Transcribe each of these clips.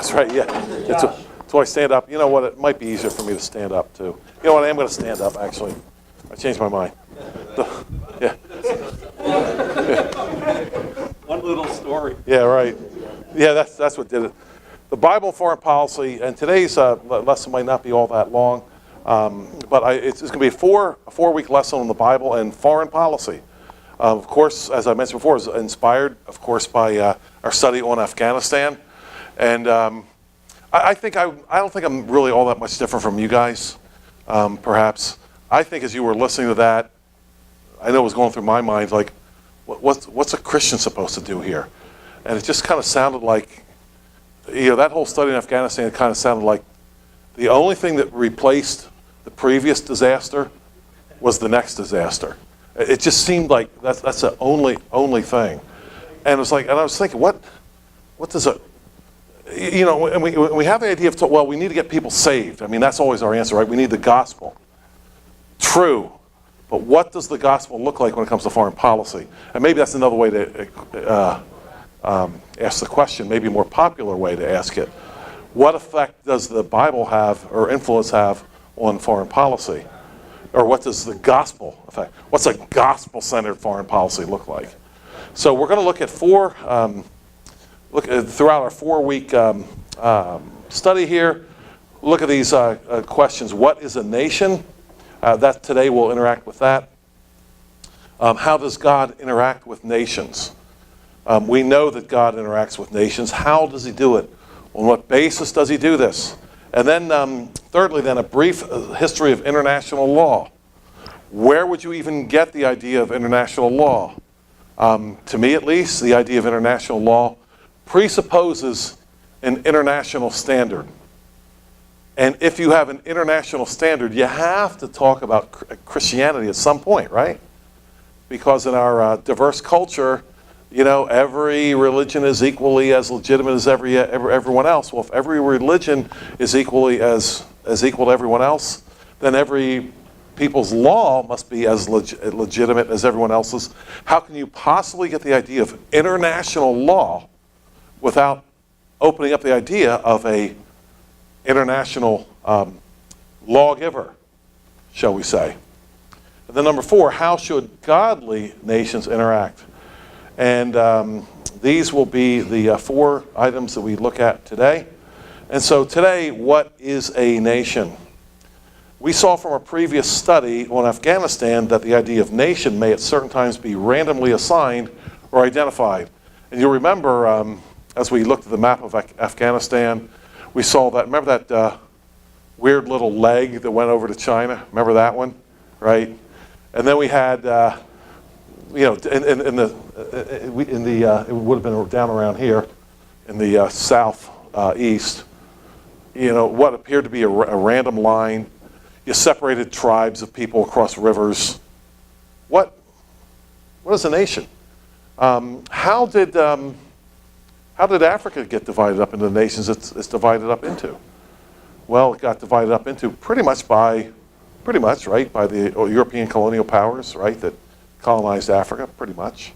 That's right, yeah. That's why I stand up. You know what? It might be easier for me to stand up, too. You know what? I am going to stand up, actually. I changed my mind. Yeah. One little story. Yeah, right. Yeah, that's what did it. The Bible and foreign policy, and today's lesson might not be all that long, but it's going to be a four-week lesson on the Bible and foreign policy. Of course, as I mentioned before, is inspired, of course, by our study on Afghanistan, and I don't think I'm really all that much different from you guys. Perhaps I think as you were listening to that, I know it was going through my mind like, what's a Christian supposed to do here? And it just kind of sounded like, that whole study in Afghanistan kind of sounded like the only thing that replaced the previous disaster was the next disaster. It just seemed like that's the only thing. And it was like, and I was thinking, what does it, and we have the idea of, well, we need to get people saved. I mean, that's always our answer, right? We need the gospel. True. But what does the gospel look like when it comes to foreign policy? And maybe that's another way to ask the question, maybe a more popular way to ask it. What effect does the Bible have or influence have on foreign policy? Or what does the gospel affect? What's a gospel-centered foreign policy look like? So we're going to look at throughout our 4-week study here, look at these questions. What is a nation? That today we'll interact with that. How does God interact with nations? We know that God interacts with nations. How does he do it? On what basis does he do this? And then thirdly, a brief history of international law. Where would you even get the idea of international law? To me at least, the idea of international law presupposes an international standard. And if you have an international standard, you have to talk about Christianity at some point, right? Because in our diverse culture, every religion is equally as legitimate as everyone else. Well, if every religion is equally as equal to everyone else, then every people's law must be as legitimate as everyone else's. How can you possibly get the idea of international law without opening up the idea of a international lawgiver, shall we say? And then number 4, how should godly nations interact? And these will be the 4 items that we look at today. And so today, what is a nation? We saw from our previous study on Afghanistan that the idea of nation may at certain times be randomly assigned or identified. And you'll remember, as we looked at the map of Afghanistan, we saw that, remember that weird little leg that went over to China? Remember that one, right? And then we had, it would have been down around here in the southeast, what appeared to be a random line. You separated tribes of people across rivers. What is a nation? How did Africa get divided up into the nations it's divided up into? Well, it got divided up into pretty much, right, by the European colonial powers, right, that colonized Africa, pretty much.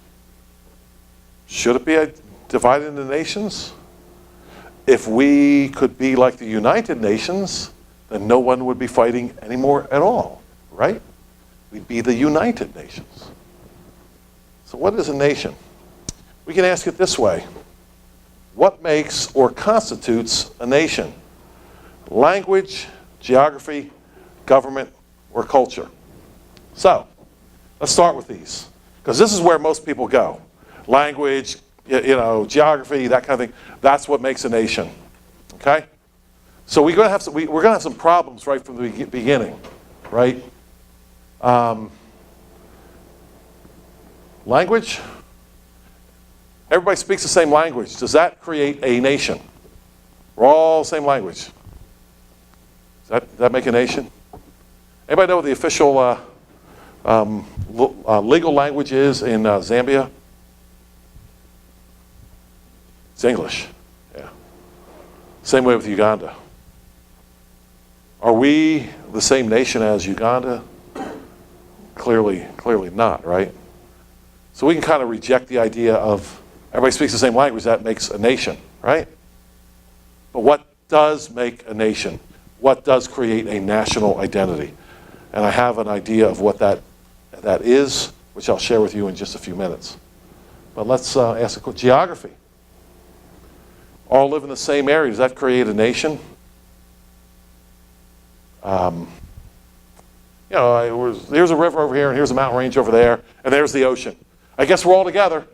Should it be divided into nations? If we could be like the United Nations, then no one would be fighting anymore at all, right? We'd be the United Nations. So what is a nation? We can ask it this way. What makes or constitutes a nation? Language, geography, government, or culture? So, let's start with these, because this is where most people go. Language, geography, that kind of thing. That's what makes a nation. Okay? So we're going to have some problems right from the beginning, right? Language. Everybody speaks the same language. Does that create a nation? We're all the same language. Does that make a nation? Anybody know what the official legal language is in Zambia? It's English. Yeah. Same way with Uganda. Are we the same nation as Uganda? Clearly not, right? So we can kind of reject the idea of everybody speaks the same language, that makes a nation, right? But what does make a nation? What does create a national identity? And I have an idea of what that is, which I'll share with you in just a few minutes. But let's ask a quick geography. All live in the same area. Does that create a nation? Here's a river over here, and here's a mountain range over there, and there's the ocean. I guess we're all together.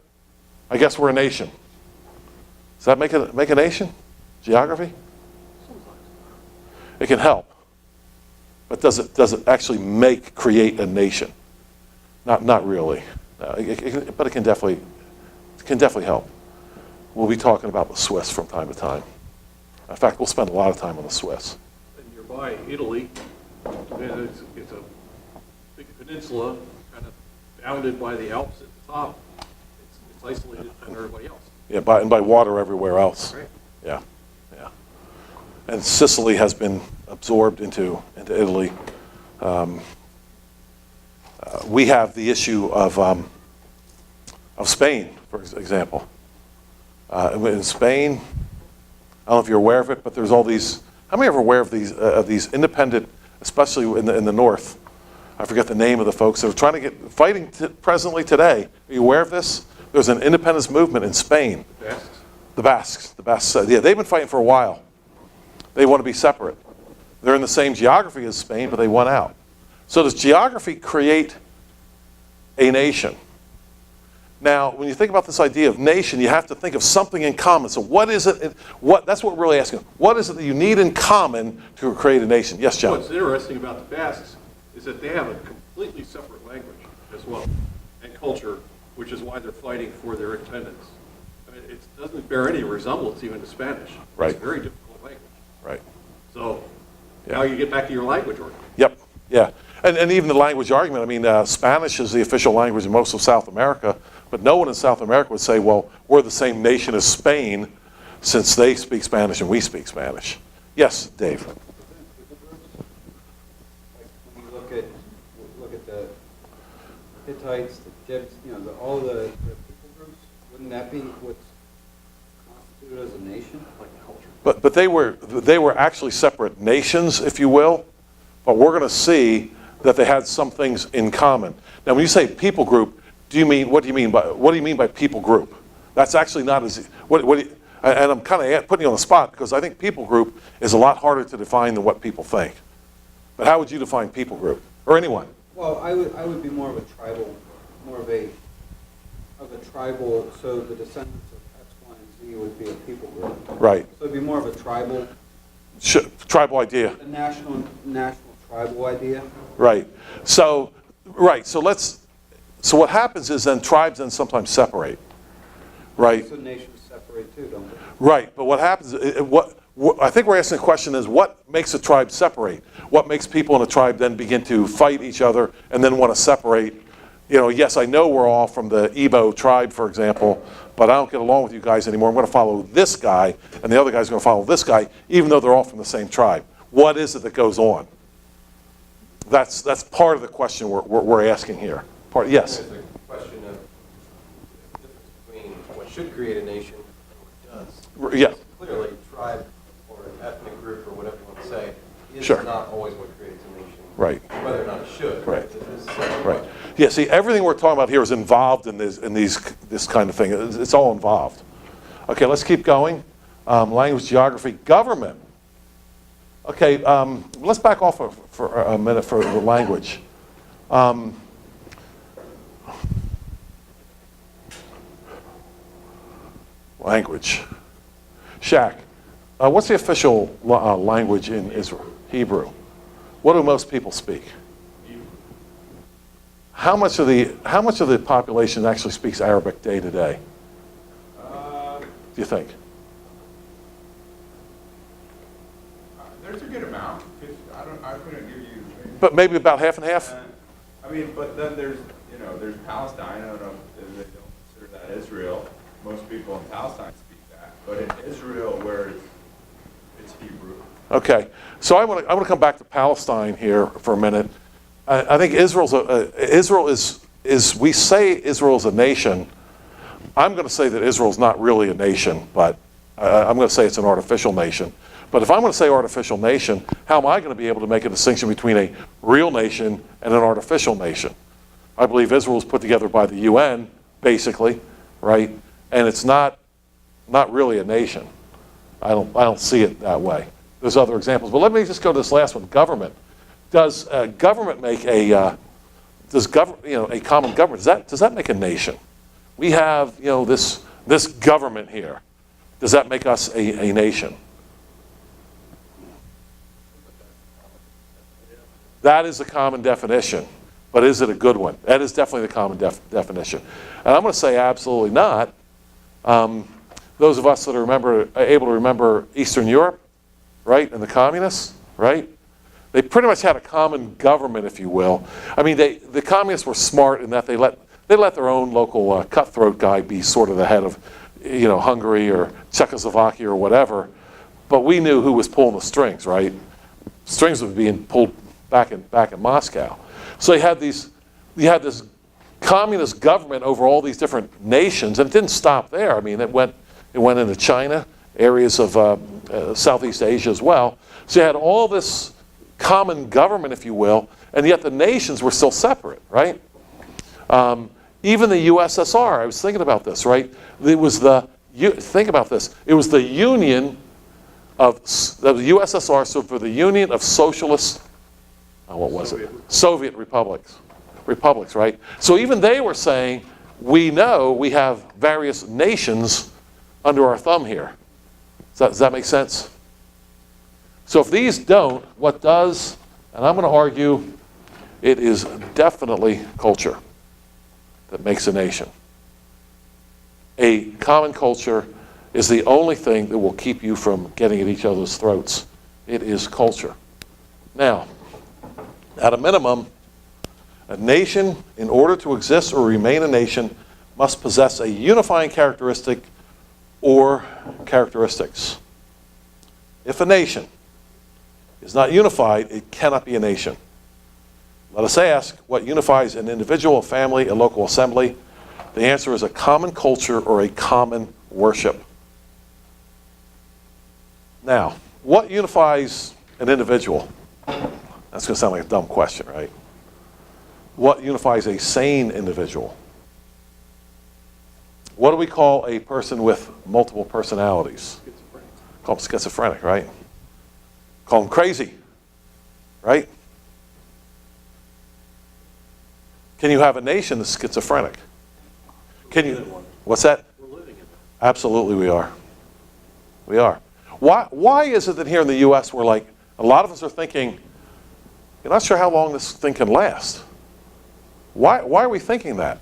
I guess we're a nation. Does that make a nation? Geography? It can help. But does it actually create a nation? Not really. But it can definitely help. We'll be talking about the Swiss from time to time. In fact, we'll spend a lot of time on the Swiss. And nearby, Italy, it's a big peninsula, kind of bounded by the Alps at the top. It's isolated from everybody else. Yeah, by water everywhere else. Right. Yeah. And Sicily has been absorbed into Italy. We have the issue of Spain, for example. In Spain, I don't know if you're aware of it, but there's all these. How many are aware of these independent, especially in the north? I forget the name of the folks that are fighting presently today. Are you aware of this? There's an independence movement in Spain. The Basques. Yeah, they've been fighting for a while. They want to be separate. They're in the same geography as Spain, but they won out. So does geography create a nation? Now, when you think about this idea of nation, you have to think of something in common. So what is it? That's what we're really asking. What is it that you need in common to create a nation? Yes, John? What's interesting about the Basques is that they have a completely separate language as well, and culture, which is why they're fighting for their independence. I mean, it doesn't bear any resemblance even to Spanish. Right. It's a very difficult language. Right. So now you get back to your language argument. Yep. Yeah. And even the language argument, I mean, Spanish is the official language in most of South America, but no one in South America would say, well, we're the same nation as Spain since they speak Spanish and we speak Spanish. Yes, Dave. Like when you look at the Hittites, the Gypts, all the people groups, wouldn't that be what's constituted as a nation? Like a culture. But they were actually separate nations, if you will. But we're going to see that they had some things in common. Now, when you say people group, what do you mean by people group? That's actually not as and I'm kind of putting you on the spot because I think people group is a lot harder to define than what people think. But how would you define people group, or anyone? Well, I would be more of a tribal. So the descendants of X, Y, and Z would be a people group. Right. So it'd be more of a tribal. Tribal idea. A national tribal idea. Right. So what happens is then tribes then sometimes separate. Right. So nations separate too, don't they? Right. But what happens? I think we're asking the question is what makes a tribe separate? What makes people in a tribe then begin to fight each other and then want to separate? Yes, I know we're all from the Igbo tribe, for example, but I don't get along with you guys anymore. I'm going to follow this guy, and the other guy's going to follow this guy, even though they're all from the same tribe. What is it that goes on? That's part of the question we're asking here. Yes? There's a question of the difference between what should create a nation and what does. Yeah. Clearly, tribe or ethnic group or whatever you want to say is Sure. not always what creates a nation. Right. Whether or not it should. Right. It is separate. Right. Yeah, see, everything we're talking about here is involved in this kind of thing. It's all involved. Okay, let's keep going. Language, geography, government. Okay, let's back off for a minute for the language. Language. Shaq, what's the official language in Israel? Hebrew. What do most people speak? How much of the population actually speaks Arabic day to day? Do you think? There's a good amount. I couldn't give you. But maybe about half and half? But then there's Palestine. I don't know if they don't consider that Israel. Most people in Palestine speak that. But in Israel, where it's Hebrew. Okay, so I want to come back to Palestine here for a minute. I think Israel is we say Israel is a nation. I'm going to say that Israel is not really a nation, but I'm going to say it's an artificial nation. But if I'm going to say artificial nation, how am I going to be able to make a distinction between a real nation and an artificial nation? I believe Israel was put together by the UN, basically, right? And it's not really a nation. I don't see it that way. There's other examples, but let me just go to this last one. Government. Does government make a a common government? Does that make a nation? We have this government here. Does that make us a nation? That is a common definition, but is it a good one? That is definitely the common definition. And I'm going to say absolutely not. Those of us that are able to remember Eastern Europe, right, and the communists, right? They pretty much had a common government, if you will. I mean, the communists were smart in that they let their own local cutthroat guy be sort of the head of, Hungary or Czechoslovakia or whatever. But we knew who was pulling the strings, right? Strings were being pulled back in Moscow. So you had this communist government over all these different nations, and it didn't stop there. I mean, it went into China, areas of Southeast Asia as well. So you had all this common government, if you will, and yet the nations were still separate, right? Even the USSR, I was thinking about this, right? Think about this. It was the Union of the USSR, so for the Union of Socialist, Soviet republics, right? So even they were saying, we know we have various nations under our thumb here. Does that make sense? So if these don't, what does? And I'm going to argue it is definitely culture that makes a nation. A common culture is the only thing that will keep you from getting at each other's throats. It is culture. Now, at a minimum, a nation, in order to exist or remain a nation, must possess a unifying characteristic or characteristics. If a nation is not unified, it cannot be a nation. Let us ask, what unifies an individual, a family, a local assembly? The answer is a common culture or a common worship. Now, what unifies an individual? That's going to sound like a dumb question, right? What unifies a sane individual? What do we call a person with multiple personalities? Call them schizophrenic, right? Call them crazy, right? Can you have a nation that's schizophrenic? Can you? What's that? We're living in it. Absolutely we are. We are. Why is it that here in the U.S. we're like, a lot of us are thinking, you're not sure how long this thing can last? Why are we thinking that?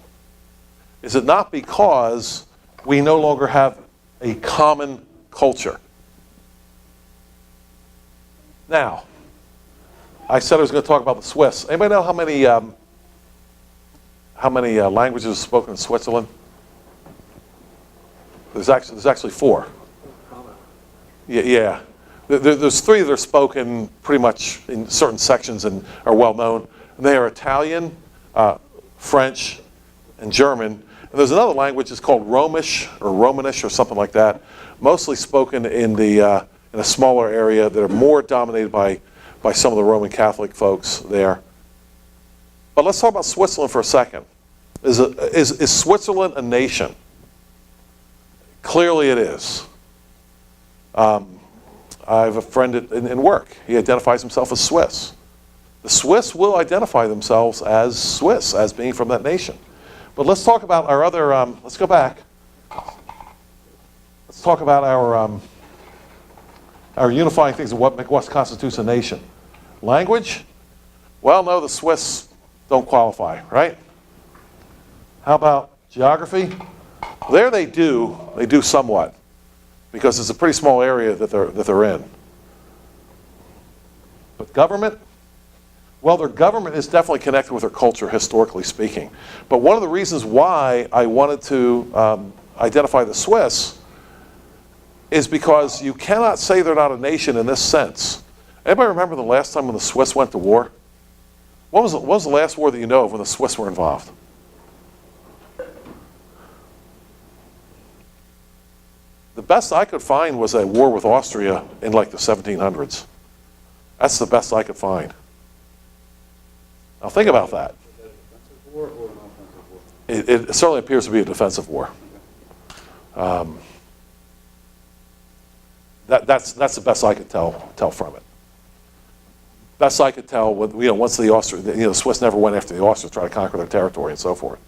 Is it not because we no longer have a common culture? Now, I said I was going to talk about the Swiss. Anybody know how many languages are spoken in Switzerland? There's actually 4. Yeah. There's 3 that are spoken pretty much in certain sections and are well known. And they are Italian, French, and German. And there's another language that's called Romish or Romanish or something like that, mostly spoken in a smaller area that are more dominated by some of the Roman Catholic folks there. But let's talk about Switzerland for a second. Is Switzerland a nation? Clearly it is. I have a friend in work. He identifies himself as Swiss. The Swiss will identify themselves as Swiss, as being from that nation. But let's talk about our other, let's go back. Let's talk about our unifying things of what constitutes a nation. Language? Well, no, the Swiss don't qualify, right? How about geography? There they do somewhat, because it's a pretty small area that they're in. But government? Well, their government is definitely connected with their culture, historically speaking. But one of the reasons why I wanted to identify the Swiss is because you cannot say they're not a nation in this sense. Anybody remember the last time when the Swiss went to war? What was the last war that you know of when the Swiss were involved? The best I could find was a war with Austria in like the 1700s. That's the best I could find. Now think about that. Was that a defensive war or an offensive war? It certainly appears to be a defensive war. That's the best I could tell from it. Best I could tell, once the Swiss never went after the Austrians to try to conquer their territory and so forth.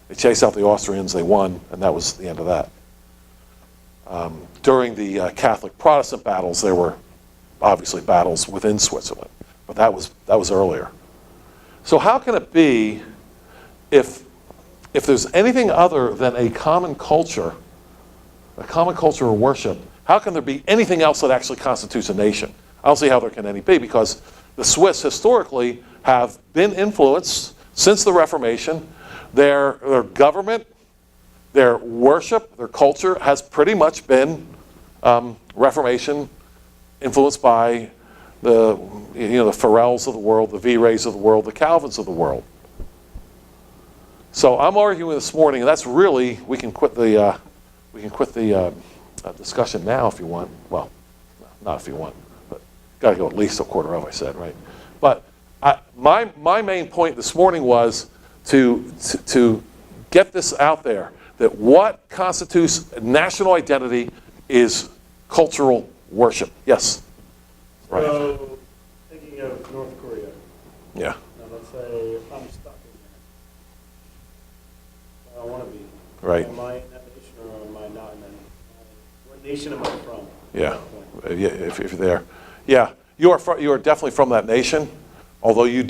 They chased out the Austrians, they won, and that was the end of that. During the Catholic-Protestant battles, there were obviously battles within Switzerland, but that was earlier. So how can it be, if there's anything other than a common culture of worship, how can there be anything else that actually constitutes a nation? I don't see how there can any be, because the Swiss historically have been influenced since the Reformation. Their government, their worship, their culture has pretty much been Reformation influenced by the Farels of the world, the Virays of the world, the Calvins of the world. So I'm arguing this morning, and that's really, we can quit the discussion now if you want. Well, not if you want, but got to go at least a quarter of, I said, right? But my main point this morning was to get this out there, that what constitutes national identity is cultural worship. Yes? Right. So, thinking of North Korea, Yeah. now let's say I'm stuck in there. I want to be. Right. Am I in that nation or am I not in that nation? What nation am I from? Yeah. At that point? Yeah, if you're there. Yeah, you are definitely from that nation, although you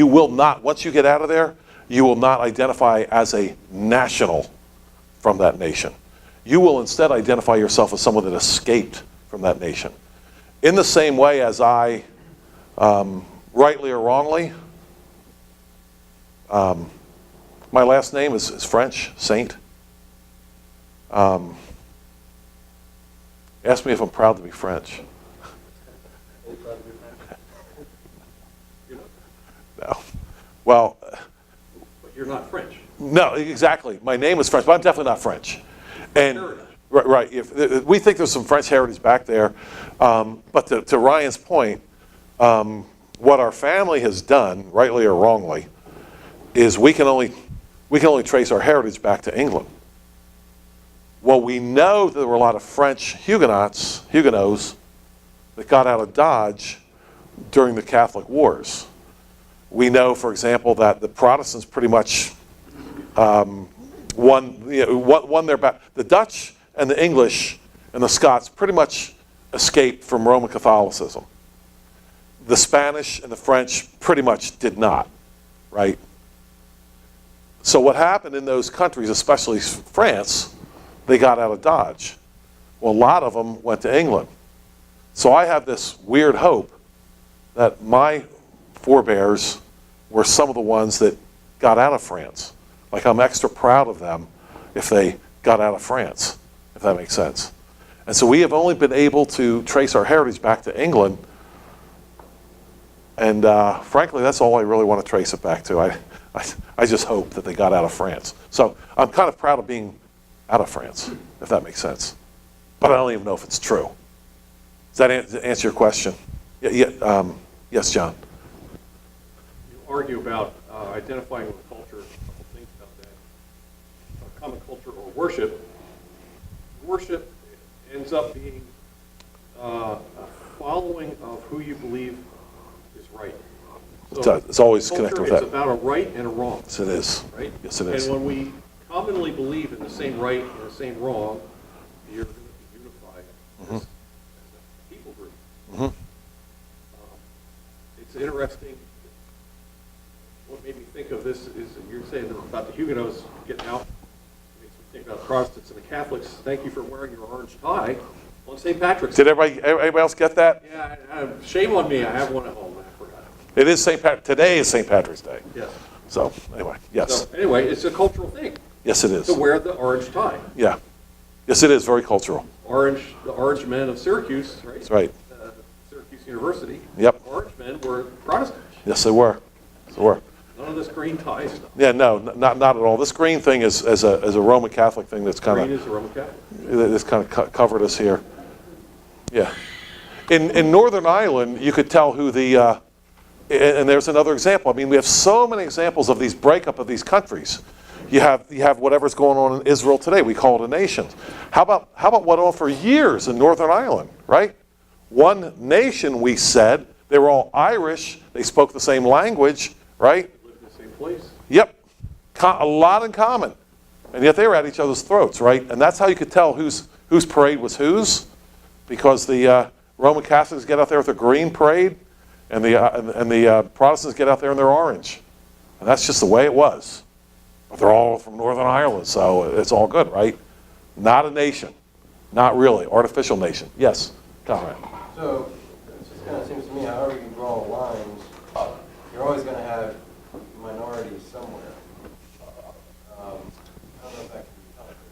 will not, once you get out of there, you will not identify as a national from that nation. You will instead identify yourself as someone that escaped from that nation. In the same way as I, rightly or wrongly, my last name is French, Saint. Ask me if I'm proud to be French. No. Well, But you're not French. no, exactly. My name is French, but I'm definitely not French. And right. If we think there's some French heritage back there, but to Ryan's point, what our family has done, rightly or wrongly, is we can only trace our heritage back to England. Well, we know that there were a lot of French Huguenots that got out of Dodge during the Catholic Wars. We know, for example, that the Protestants pretty much won their battle. The Dutch and the English and the Scots pretty much escaped from Roman Catholicism. The Spanish and the French pretty much did not, right? So what happened in those countries, especially France, they got out of Dodge. Well, a lot of them went to England. So I have this weird hope that my forebears were some of the ones that got out of France. Like, I'm extra proud of them if they got out of France, if that makes sense. And so we have only been able to trace our heritage back to England. And frankly, that's all I really want to trace it back to. I just hope that they got out of France. So I'm kind of proud of being out of France, if that makes sense. But I don't even know if it's true. Does that answer your question? Yes, John. You argue about identifying with culture, a couple things about that. Common culture or worship. Worship ends up being a following of who you believe is right. It's always connected with culture that. is about a right and a wrong, Yes, it is. right? Yes, it is. And when we commonly believe in the same right and the same wrong, you're going to be unified as a people group. Mhm. It's interesting. What made me think of this is you're saying about the Huguenots getting out. It makes me think about Protestants and the Catholics. Thank you for wearing your orange tie on St. Patrick's Day. Did everybody else get that? Yeah, shame on me. I have one at home. I forgot. It is Today is St. Patrick's Day. Yes. So anyway, yes. So anyway, it's a cultural thing Yes, it is. to wear the orange tie. Yeah. Yes, it is very cultural. The orange men of Syracuse, right? That's right. Syracuse University. Yep. Orange men were Protestants. Yes, they were. They were. None of this green tie stuff. Yeah, no, not at all. This green thing is a Roman Catholic thing that's kind Green of is the Roman Catholic. that's kind of covered us here. Yeah, in Northern Ireland, you could tell who the and there's another example. I mean, we have so many examples of these breakup of these countries. You have whatever's going on in Israel today. We call it a nation. How about what went on for years in Northern Ireland, right? One nation, we said. They were all Irish. They spoke the same language, right? Live in the same place. Yep. A lot in common. And yet they were at each other's throats, right? And that's how you could tell whose parade was whose. Because the Roman Catholics get out there with their green parade, and the Protestants get out there in their orange. And that's just the way it was. But they're all from Northern Ireland, so it's all good, right? Not a nation. Not really. Artificial nation. Yes, Conrad. So, it just kind of seems to me, however you draw lines, you're always going to have minorities somewhere. I don't know if that can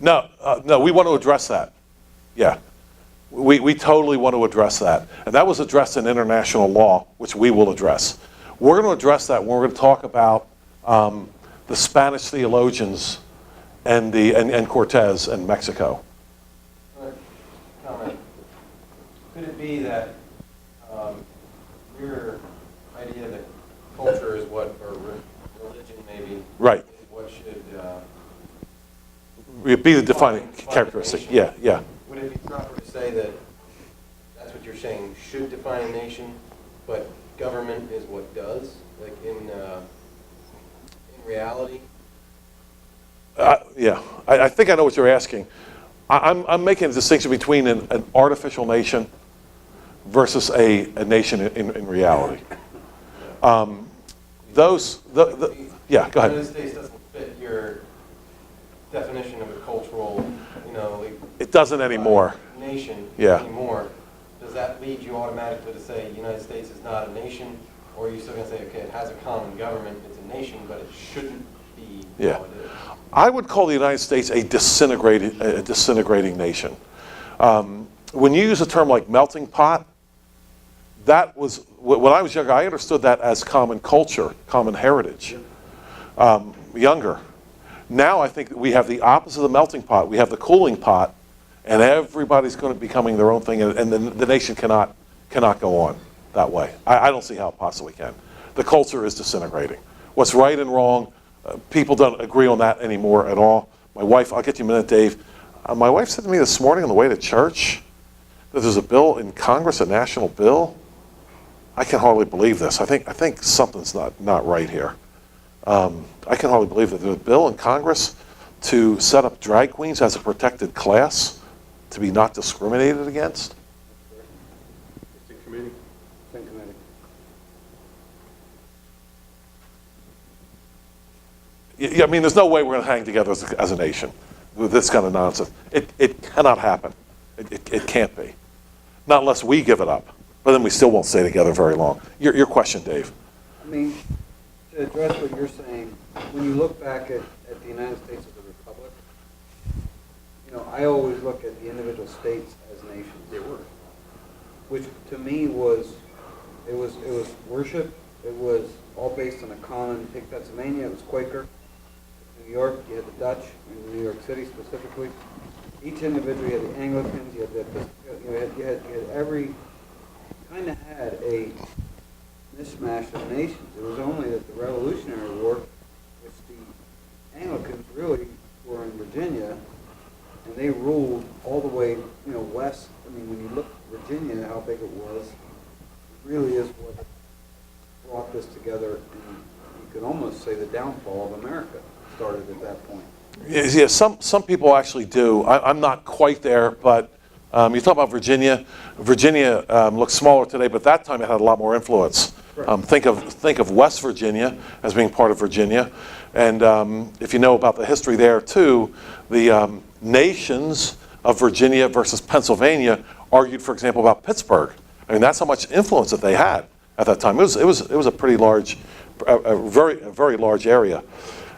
be helped. No, we want to address that. Yeah. We totally want to address that. And that was addressed in international law, which we will address. We're going to address that when we're going to talk about the Spanish theologians and Cortez and Mexico. Comment. Could it be that your idea that culture is what, or religion maybe, Right. is what should It'd be the defining characteristic. Yeah, yeah. Would it be proper to say that that's what you're saying, should define a nation, but government is what does, like in reality? Yeah, I think I know what you're asking. I'm making a distinction between an artificial nation versus a nation in reality. Yeah, go The ahead. United States doesn't fit your definition of a cultural, like, It doesn't anymore. nation Yeah. anymore. Does that lead you automatically to say the United States is not a nation, or are you still going to say, okay, it has a common government, it's a nation, but it shouldn't be Yeah. how it is? I would call the United States a disintegrating nation. When you use a term like melting pot, that was, when I was younger, I understood that as common culture, common heritage. Younger. Now I think that we have the opposite of the melting pot. We have the cooling pot, and everybody's going to be becoming their own thing, and the nation cannot go on that way. I don't see how it possibly can. The culture is disintegrating. What's right and wrong, people don't agree on that anymore at all. My wife, I'll get you a minute, Dave. My wife said to me this morning on the way to church that there's a bill in Congress, a national bill. I can hardly believe this. I think something's not right here. I can hardly believe that there's a bill in Congress to set up drag queens as a protected class to be not discriminated against. It's in committee. Think committee. Yeah, I mean, there's no way we're going to hang together as a nation with this kind of nonsense. It cannot happen. It can't be. Not unless we give it up. But then we still won't stay together very long. Your question, Dave. I mean, to address what you're saying, when you look back at the United States as a republic, I always look at the individual states as nations. They were. Which to me was worship. It was all based on a common. Take Pennsylvania, it was Quaker. New York, you had the Dutch, in New York City specifically. Each individual, you had the Anglicans, you had the, you had every, kind of had a mishmash of nations. It was only that the Revolutionary War, which the Anglicans really were in Virginia, and they ruled all the way, west. I mean, when you look at Virginia, how big it was, it really is what brought this together, and you could almost say the downfall of America started at that point. Yeah, some people actually do. I'm not quite there, but you talk about Virginia. Virginia looks smaller today, but at that time it had a lot more influence. Think of West Virginia as being part of Virginia, and if you know about the history there too, the nations of Virginia versus Pennsylvania argued, for example, about Pittsburgh. I mean, that's how much influence that they had at that time. It was a pretty large, a very large area,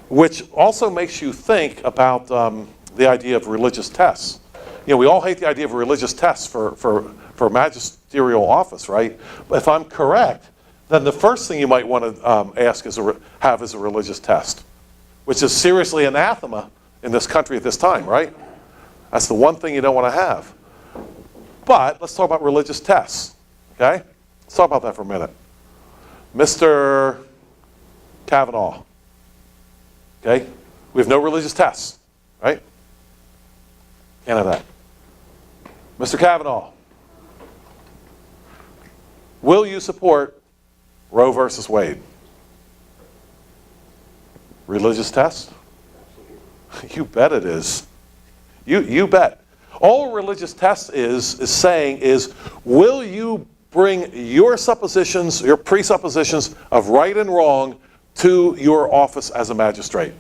which also makes you think about the idea of religious tests. We all hate the idea of religious tests for magisterial office, right? But if I'm correct, then the first thing you might want to ask is have is a religious test, which is seriously anathema in this country at this time, right? That's the one thing you don't want to have. But let's talk about religious tests, okay? Let's talk about that for a minute. Mr. Kavanaugh, okay? We have no religious tests, right? Can't have that. Mr. Kavanaugh, will you support Roe versus Wade? Religious test? You bet it is. You bet. All a religious test is saying is, will you bring your suppositions, your presuppositions of right and wrong to your office as a magistrate?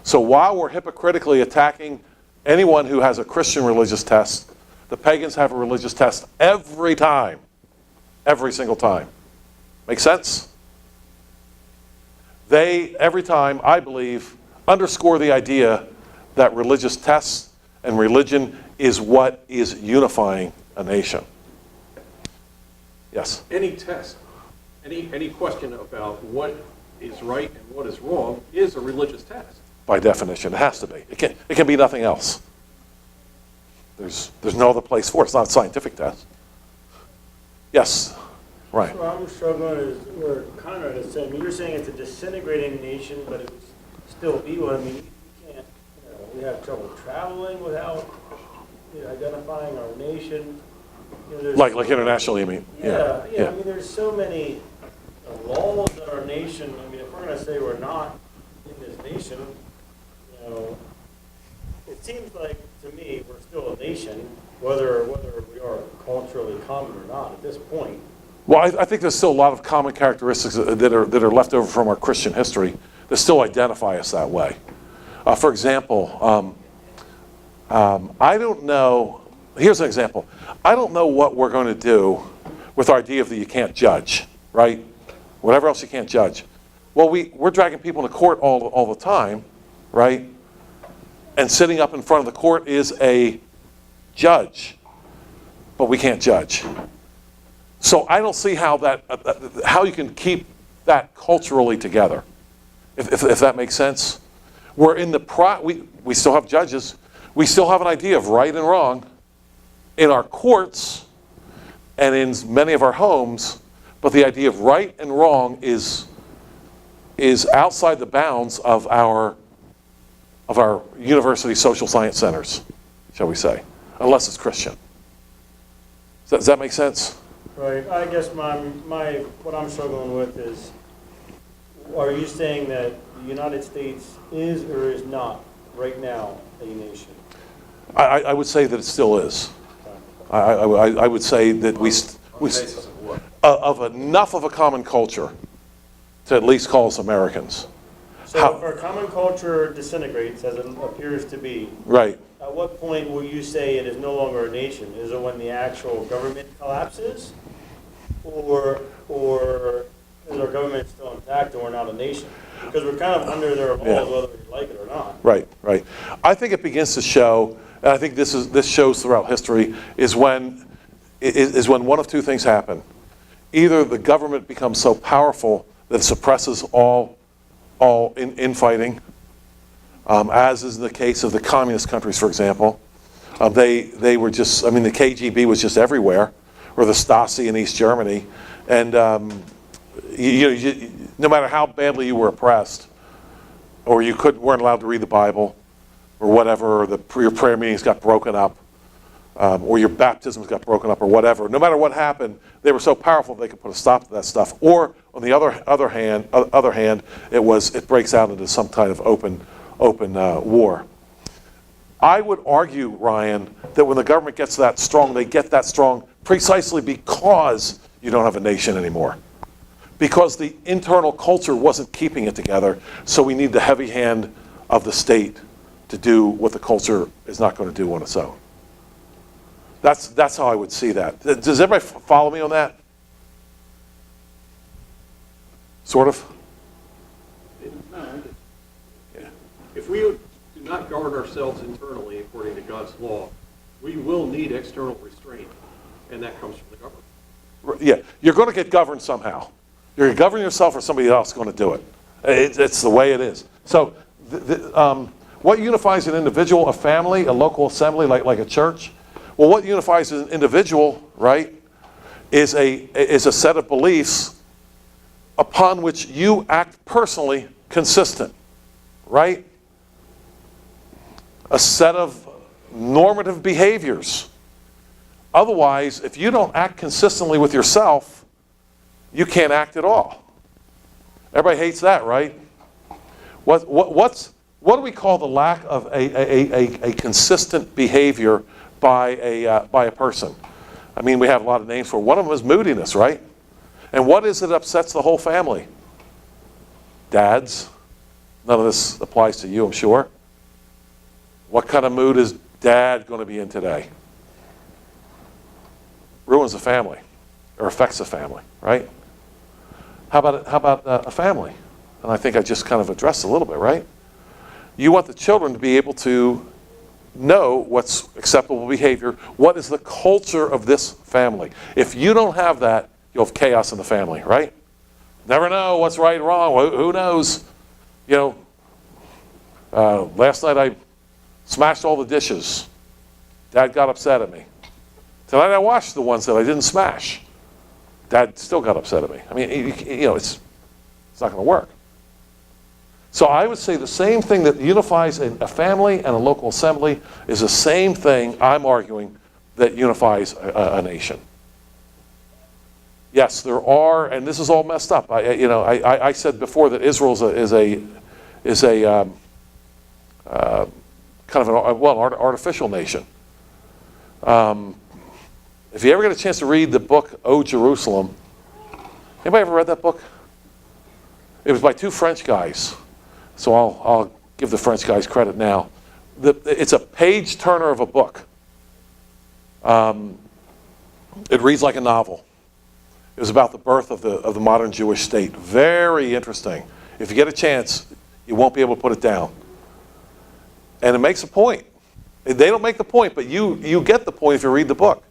So while we're hypocritically attacking anyone who has a Christian religious test, the pagans have a religious test every time. Every single time. Make sense? They, every time, I believe, underscore the idea that religious tests and religion is what is unifying a nation. Yes? Any test, any question about what is right and what is wrong is a religious test. By definition, it has to be. It can be nothing else. There's no other place for it. It's not a scientific test. Yes, Ryan. So I'm struggling is where Conrad is saying, you're saying it's a disintegrating nation, but it would still be one. I mean, you can't, we have trouble traveling without identifying our nation. There's Like internationally, you mean? Yeah. I mean, there's so many laws in our nation. I mean, if we're going to say we're not in this nation, it seems like to me we're still a nation, whether we are culturally common or not at this point. Well, I think there's still a lot of common characteristics that are left over from our Christian history that still identify us that way. For example, I don't know. Here's an example. I don't know what we're going to do with our idea of that you can't judge, right? Whatever else you can't judge. Well, we're dragging people into court all the time, right? And sitting up in front of the court is a judge, but we can't judge. So I don't see how how you can keep that culturally together, if that makes sense. We're in we still have judges. We still have an idea of right and wrong in our courts and in many of our homes, but the idea of right and wrong is outside the bounds of our university social science centers, shall we say, unless it's Christian. Does that make sense? Right. I guess what I'm struggling with is, are you saying that the United States is or is not right now a nation? I would say that it still is. I would say that we of enough of a common culture to at least call us Americans. So if our common culture disintegrates, as it appears to be, Right. at what point will you say it is no longer a nation? Is it when the actual government collapses? Or is our government still intact and we're not a nation? Because we're kind of under their laws, whether we like it or not. Right. I think it begins to show, and I think this shows throughout history, is when one of two things happen. Either the government becomes so powerful that it suppresses all infighting, as is the case of the communist countries, for example. They were just, the KGB was just everywhere, or the Stasi in East Germany, and no matter how badly you were oppressed, or you weren't allowed to read the Bible, or whatever, or your prayer meetings got broken up, or your baptisms got broken up, or whatever. No matter what happened, they were so powerful they could put a stop to that stuff. Or on the other hand, it breaks out into some kind of open war. I would argue, Ryan, that when the government gets that strong, they get that strong precisely because you don't have a nation anymore. Because the internal culture wasn't keeping it together, so we need the heavy hand of the state to do what the culture is not going to do on its own. That's how I would see that. Does everybody follow me on that? Sort of? If we do not govern ourselves internally according to God's law, we will need external restraint, and that comes from the government. Yeah, you're going to get governed somehow. You're going to govern yourself or somebody else is going to do it. It's the way it is. So what unifies an individual, a family, a local assembly, like a church? Well, what unifies an individual, right, is a set of beliefs upon which you act personally consistent, right? A set of normative behaviors. Otherwise, if you don't act consistently with yourself, you can't act at all. Everybody hates that, right? What do we call the lack of a consistent behavior by a person? I mean, we have a lot of names for it. One of them is moodiness, right? And what is it that upsets the whole family? Dads. None of this applies to you, I'm sure. What kind of mood is dad going to be in today? Ruins the family, or affects the family, right? How about a family? And I think I just kind of addressed a little bit, right? You want the children to be able to know what's acceptable behavior. What is the culture of this family? If you don't have that, you'll have chaos in the family, right? Never know what's right and wrong. Who knows? You know, last night I smashed all the dishes. Dad got upset at me. Tonight I washed the ones that I didn't smash. Dad still got upset at me. I mean, you know, it's not going to work. So I would say the same thing that unifies a family and a local assembly is the same thing I'm arguing that unifies a nation. Yes, there are, and this is all messed up. I said before that Israel is a kind of an artificial nation. If you ever get a chance to read the book O Jerusalem, anybody ever read that book? It was by two French guys, so I'll give the French guys credit now. It's a page turner of a book. It reads like a novel. It was about the birth of the modern Jewish state. Very interesting. If you get a chance, you won't be able to put it down. And it makes a point. They don't make the point, but you get the point if you read the book.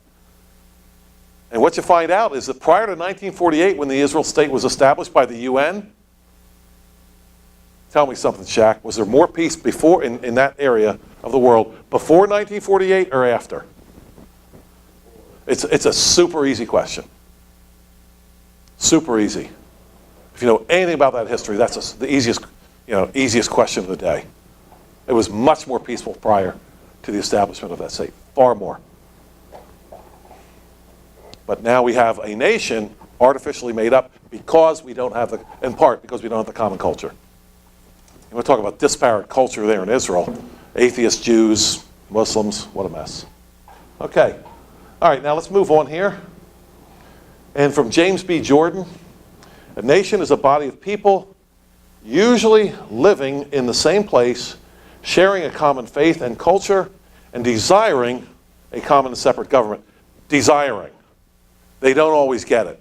And what you find out is that prior to 1948, when the Israel state was established by the UN, tell me something, Shaq, was there more peace before in that area of the world before 1948 or after? It's a super easy question. Super easy. If you know anything about that history, that's the easiest question of the day. It was much more peaceful prior to the establishment of that state, far more. But now we have a nation artificially made up because we don't have in part because we don't have the common culture. And we'll talk about disparate culture there in Israel. Atheists, Jews, Muslims, what a mess. Okay. All right, now let's move on here. And from James B. Jordan, a nation is a body of people usually living in the same place, sharing a common faith and culture, and desiring a common and separate government. Desiring. They don't always get it.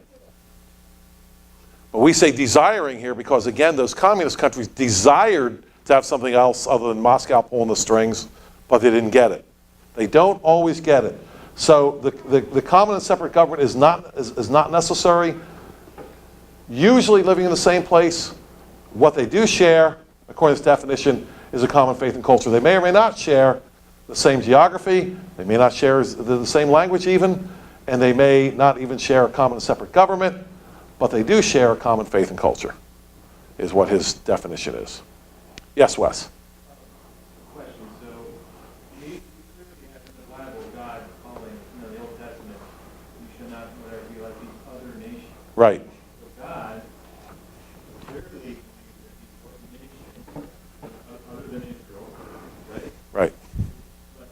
But we say desiring here because, again, those communist countries desired to have something else other than Moscow pulling the strings, but they didn't get it. They don't always get it. So the common and separate government is not necessary. Usually living in the same place, what they do share, according to this definition, is a common faith and culture. They may or may not share the same geography, they may not share the same language even, and they may not even share a common and separate government, but they do share a common faith and culture, is what his definition is. Yes, Wes? Question. So, you clearly have in the Bible God calling, the Old Testament, you should not whatever be like these other nations. Right. So God clearly a nation other than Israel, right? Right. But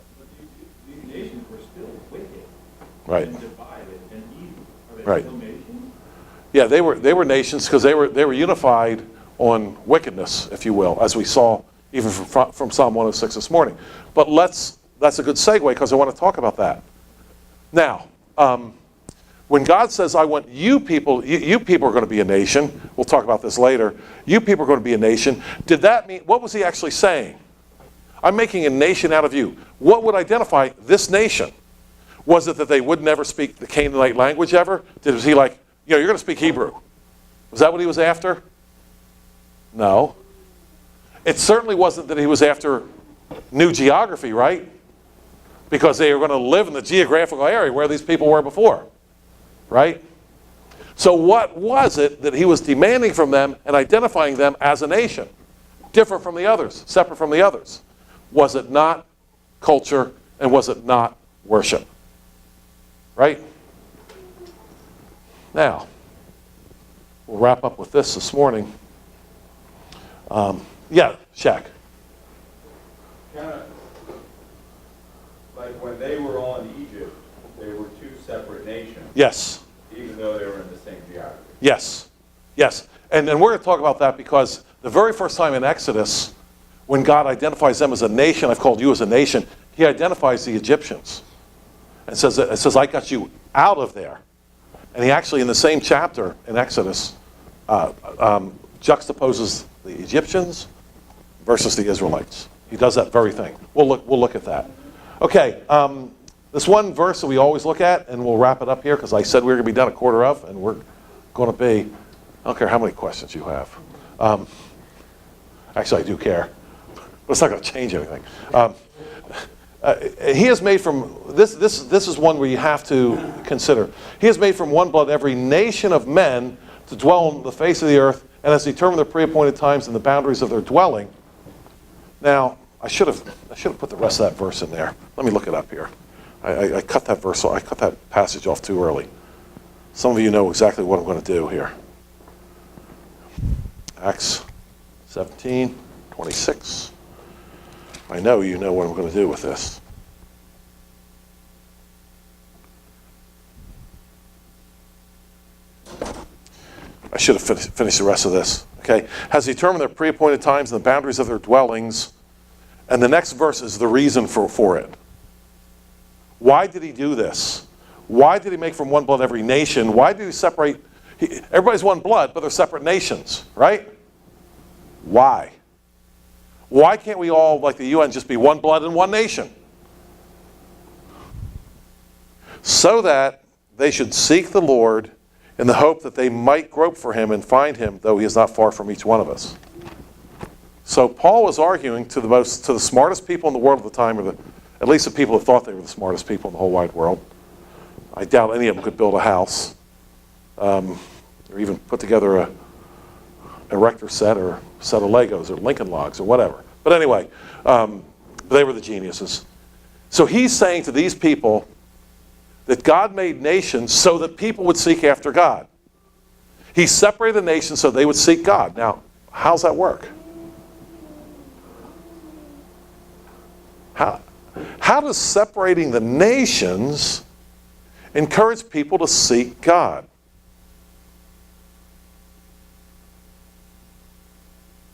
these nations were still wicked Right. and divided and evil. Are they Right. still nations? Yeah, they were nations because they were unified on wickedness, if you will, as we saw even from Psalm 106 this morning. But that's a good segue because I want to talk about that. Now, when God says, I want you people are going to be a nation, we'll talk about this later, you people are going to be a nation, did that mean, what was he actually saying? I'm making a nation out of you. What would identify this nation? Was it that they would never speak the Canaanite language ever? Was he like, you're going to speak Hebrew? Was that what he was after? No. It certainly wasn't that he was after new geography, right? Because they were going to live in the geographical area where these people were before, right? So what was it that he was demanding from them and identifying them as a nation? Different from the others, separate from the others. Was it not culture and was it not worship? Right? Now, we'll wrap up with this morning. Yeah, Shaq. Kind of like when they were on Egypt, they were two separate nations, Yes. even though they were in the same geography. Yes. Yes. And we're going to talk about that because the very first time in Exodus, when God identifies them as a nation, I've called you as a nation, he identifies the Egyptians. And says, I got you out of there. And he actually, in the same chapter in Exodus, juxtaposes the Egyptians versus the Israelites. He does that very thing. We'll look at that. Okay, this one verse that we always look at, and we'll wrap it up here because I said we were going to be done a quarter of, and we're going to be, I don't care how many questions you have. Actually, I do care, but it's not going to change anything. He has made from, this is one where you have to consider. He has made from one blood every nation of men to dwell on the face of the earth, and has determined their pre-appointed times and the boundaries of their dwelling. Now, I should have put the rest of that verse in there. Let me look it up here. I cut that verse off. I cut that passage off too early. Some of you know exactly what I'm going to do here. Acts 17:26. I know you know what I'm going to do with this. I should have finished the rest of this. Okay, has determined their pre-appointed times and the boundaries of their dwellings. And the next verse is the reason for it. Why did he do this? Why did he make from one blood every nation? Why did he separate? Everybody's one blood, but they're separate nations, right? Why? Why can't we all, like the UN, just be one blood and one nation? So that they should seek the Lord in the hope that they might grope for him and find him, though he is not far from each one of us. So Paul was arguing to the smartest people in the world at the time, or at least the people who thought they were the smartest people in the whole wide world. I doubt any of them could build a house, or even put together a erector set or a set of Legos or Lincoln Logs or whatever. But anyway, they were the geniuses. So he's saying to these people that God made nations so that people would seek after God. He separated the nations so they would seek God. Now, how's that work? How does separating the nations encourage people to seek God?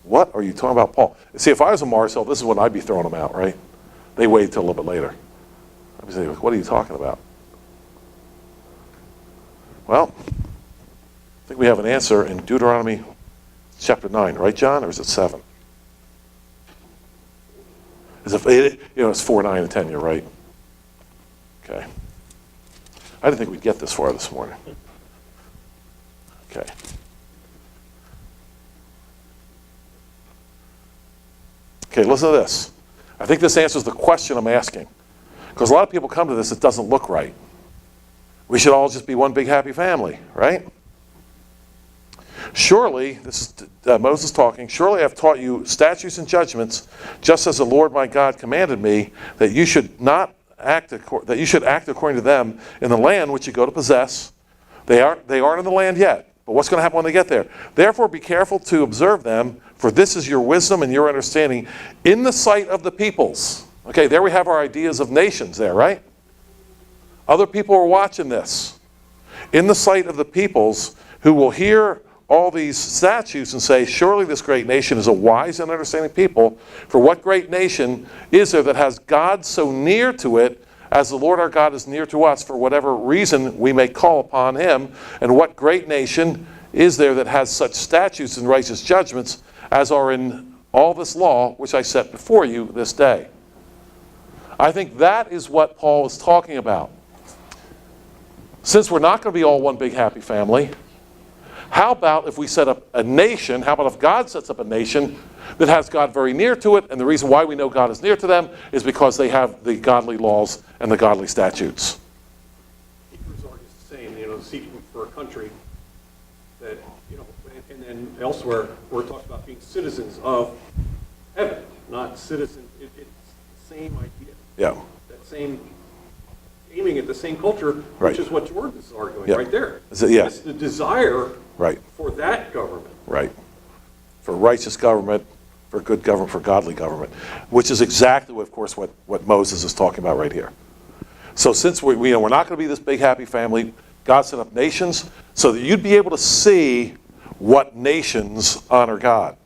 What are you talking about, Paul? See, if I was a Marcel, this is when I'd be throwing them out, right? They waited till a little bit later. I'd be saying, what are you talking about? Well, I think we have an answer in Deuteronomy chapter 9, right, John? Or is it 7? It's 4, 9, and 10, you're right. Okay. I didn't think we'd get this far this morning. Okay. Okay, listen to this. I think this answers the question I'm asking. Because a lot of people come to this, it doesn't look right. We should all just be one big happy family, right? Surely, this is Moses talking, surely I've taught you statutes and judgments, just as the Lord my God commanded me, that you should act according to them in the land which you go to possess. They aren't in the land yet, but what's going to happen when they get there? Therefore be careful to observe them, for this is your wisdom and your understanding in the sight of the peoples. Okay, there we have our ideas of nations there, right? Other people are watching this. In the sight of the peoples who will hear all these statutes and say, surely this great nation is a wise and understanding people. For what great nation is there that has God so near to it as the Lord our God is near to us for whatever reason we may call upon him? And what great nation is there that has such statutes and righteous judgments as are in all this law which I set before you this day? I think that is what Paul is talking about. since we're not going to be all one big happy family, how about if we set up a nation, how about if God sets up a nation that has God very near to it, and the reason why we know God is near to them is because they have the godly laws and the godly statutes. Hebrews argues the same, seeking for a country that, and then elsewhere where it talks about being citizens of heaven, not citizens, it's the same idea. Yeah. That same, aiming at the same culture, Right. which is what Jordan is arguing Yeah. right there. Is it- yeah. It's the desire Right. for that government. Right. For righteous government, for good government, for godly government, which is exactly, of course, what Moses is talking about right here. So since we're not going to be this big happy family, God set up nations so that you'd be able to see what nations honor God.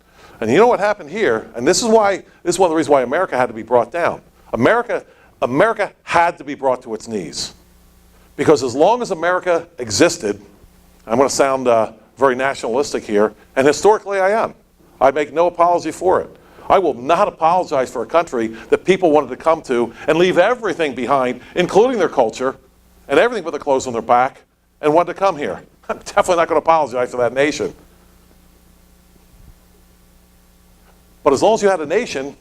And you know what happened here? And this is one of the reasons why America had to be brought down. America had to be brought to its knees. Because as long as America existed, I'm going to sound very nationalistic here, and historically I am. I make no apology for it. I will not apologize for a country that people wanted to come to and leave everything behind, including their culture, and everything but the clothes on their back, and wanted to come here. I'm definitely not going to apologize for that nation. But as long as you had a nation,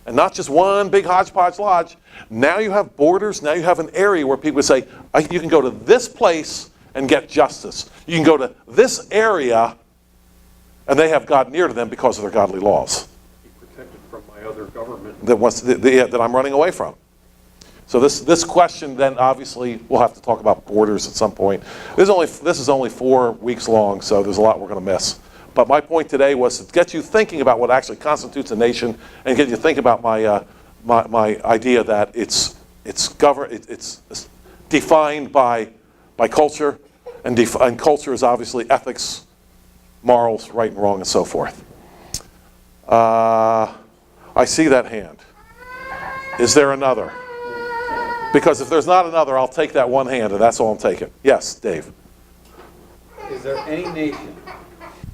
and not just one big hodgepodge lodge, now you have borders, now you have an area where people say, you can go to this place and get justice. You can go to this area, and they have God near to them because of their godly laws Be protected from my other government. that I'm running away from. So this question then obviously we'll have to talk about borders at some point. This is only 4 weeks long, so there's a lot we're going to miss. But my point today was to get you thinking about what actually constitutes a nation, and get you to think about my idea that it's defined by culture, and culture is obviously ethics, morals, right and wrong, and so forth. I see that hand. Is there another? Because if there's not another, I'll take that one hand, and that's all I'm taking. Yes, Dave. Is there any nation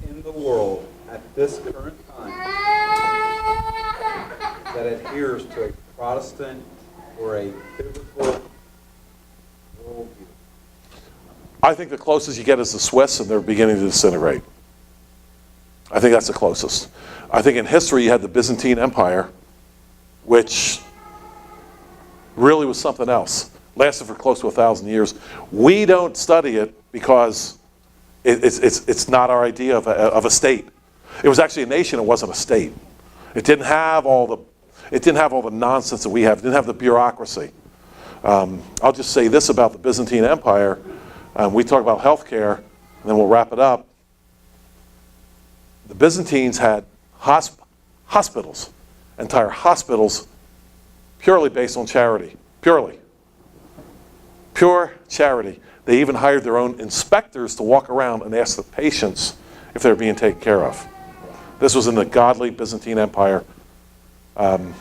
in the world at this current time that adheres to a Protestant or a biblical worldview? I think the closest you get is the Swiss, and they're beginning to disintegrate. I think that's the closest. I think in history you had the Byzantine Empire, which really was something else. Lasted for close to 1,000 years. We don't study it because it's not our idea of a state. It was actually a nation. It wasn't a state. It didn't have all the nonsense that we have. It didn't have the bureaucracy. I'll just say this about the Byzantine Empire. We talk about healthcare, and then we'll wrap it up. The Byzantines had hospitals, entire hospitals, purely based on charity. Pure charity. They even hired their own inspectors to walk around and ask the patients if they're being taken care of. This was in the godly Byzantine Empire. Of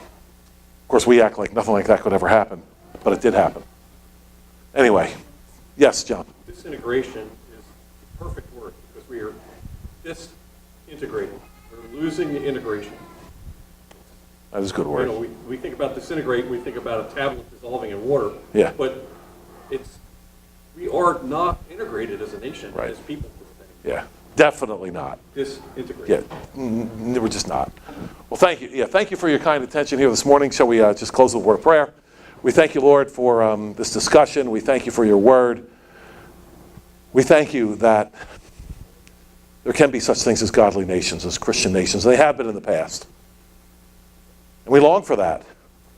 course, we act like nothing like that could ever happen, but it did happen. Anyway, yes, John. Disintegration is the perfect word, because we are disintegrating. We're losing the integration. That is a good word. We think about disintegrate, we think about a tablet dissolving in water. Yeah. But we are not integrated as a nation, Right. as people. Yeah, definitely not. Disintegrate. Yeah, we're just not. Well, thank you. Yeah, thank you for your kind attention here this morning. Shall we just close with a word of prayer? We thank you, Lord, for this discussion. We thank you for your word. We thank you that there can be such things as godly nations, as Christian nations. They have been in the past. And we long for that.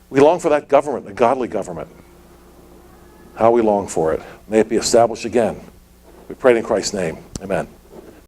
We long for that government, a godly government. How we long for it. May it be established again. We pray in Christ's name. Amen.